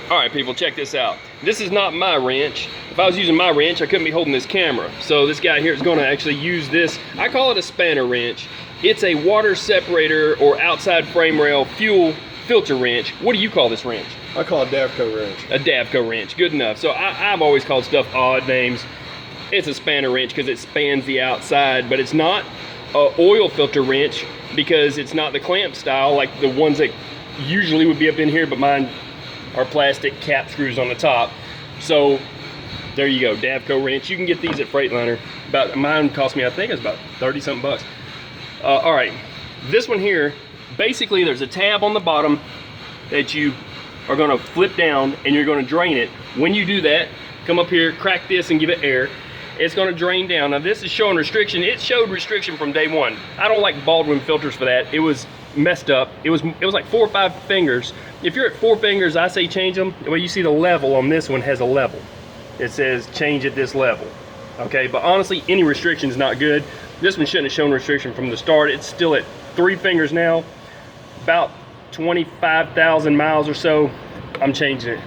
All right, people, check this out. This is not my wrench. If I was using my wrench, I couldn't be holding this camera. So this guy here is gonna actually use this. I call it a spanner wrench. It's a water separator or outside frame rail fuel filter wrench. What do you call this wrench? I call it Davco wrench. A Davco wrench, good enough. So I've always called stuff odd names. It's a spanner wrench because it spans the outside, but it's not an oil filter wrench because it's not the clamp style like the ones that usually would be up in here, but mine are plastic cap screws on the top. So there you go, Davco wrench. You can get these at Freightliner. Mine cost me, I think it's about 30 something bucks. All right, this one here, basically there's a tab on the bottom that you are gonna flip down and you're gonna drain it. When you do that, come up here, crack this and give it air. It's gonna drain down. Now this is showing restriction. It showed restriction from day one. I don't like Baldwin filters for that. It was messed up. It was like 4 or 5 fingers. If you're at 4 fingers, I say change them. Well, you see the level on this one has a level. It says change at this level. Okay, but honestly, any restriction is not good. This one shouldn't have shown restriction from the start. It's still at 3 fingers now, about 25,000 miles or so. I'm changing it.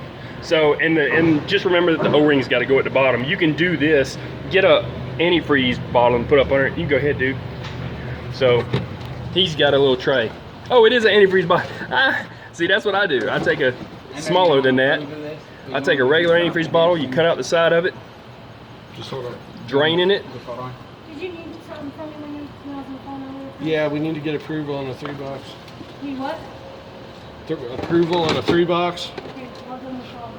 So, and just remember that the O-ring's got to go at the bottom. You can do this, get a antifreeze bottle and put up under it. You can go ahead, dude. So, he's got a little tray. Oh, it is an antifreeze bottle. See, that's what I do. I take a smaller than that. I take a regular antifreeze bottle. You cut out the side of it. Just hold on. Draining it. Did you need something from me when I was on the phone earlier? Yeah, we need to get approval on a 3-box. Need what? Approval on a 3-box. Okay, I'll go in the shop.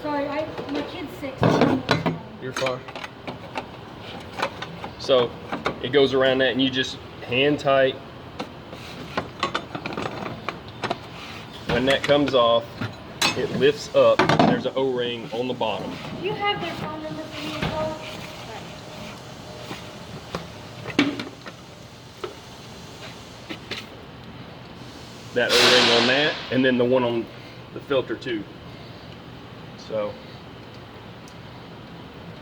Sorry, my kid's sick. So You're fine. So it goes around that and you just hand tight. When that comes off, it lifts up. There's an O-ring on the bottom. Do you have their phone number for me as well? That O-ring on that, and then the one on the filter too. So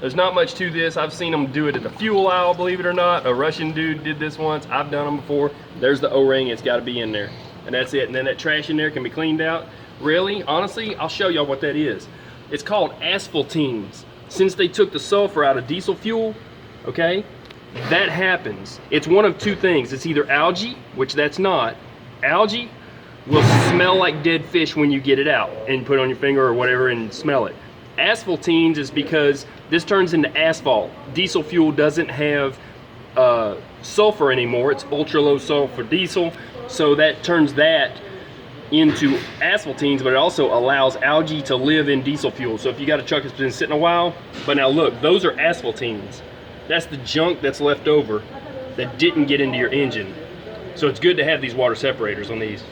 there's not much to this. I've seen them do it at the fuel aisle, believe it or not. A Russian dude did this once. I've done them before. There's the O-ring. It's got to be in there, and that's it. And then that trash in there can be cleaned out. Really, honestly, I'll show y'all what that is. It's called asphaltenes. Since they took the sulfur out of diesel fuel, okay, that happens. It's one of 2 things. It's either algae, which that's not. Algae will smell like dead fish when you get it out and put it on your finger or whatever and smell it. Asphaltenes is because this turns into asphalt. Diesel fuel doesn't have sulfur anymore. It's ultra low sulfur diesel, so that turns that into asphaltenes, but it also allows algae to live in diesel fuel. So if you got a truck that's been sitting a while, but now look, those are asphaltenes. That's the junk that's left over that didn't get into your engine. So it's good to have these water separators on these.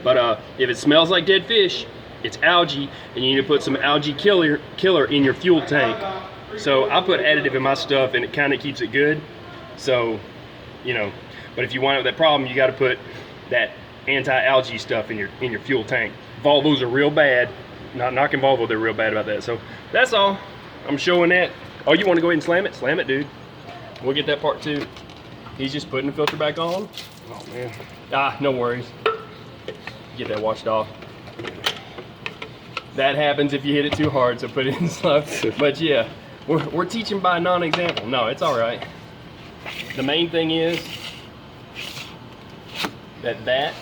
But if it smells like dead fish, it's algae, and you need to put some algae killer in your fuel tank. So I put additive in my stuff, and it kind of keeps it good. So, you know, but if you wind up with that problem, you got to put that anti-algae stuff in your fuel tank. Volvos are real bad. Not knocking Volvo, they're real bad about that. So that's all. I'm showing that. Oh, you want to go ahead and slam it? Slam it, dude. We'll get that part too. He's just putting the filter back on. Oh man. No worries. Get that washed off. That happens if you hit it too hard, so put it in slow. But yeah, we're teaching by non-example. No, it's all right. The main thing is that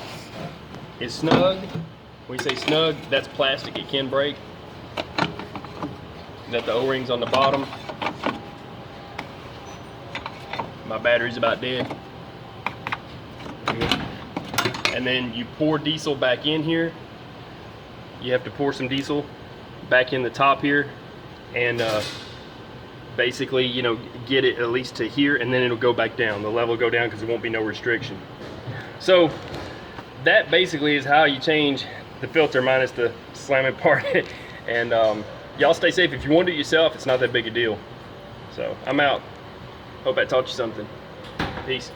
is snug. When you say snug, that's plastic. It can break. That the O-ring's on the bottom. My battery's about dead. And then you pour diesel back in here. You have to pour some diesel back in the top here, and basically, you know, get it at least to here, and then it'll go back down. The level will go down because there won't be no restriction. So that basically is how you change the filter, minus the slamming part. And y'all stay safe. If you want to do it yourself, it's not that big a deal. So I'm out. Hope I taught you something. Peace.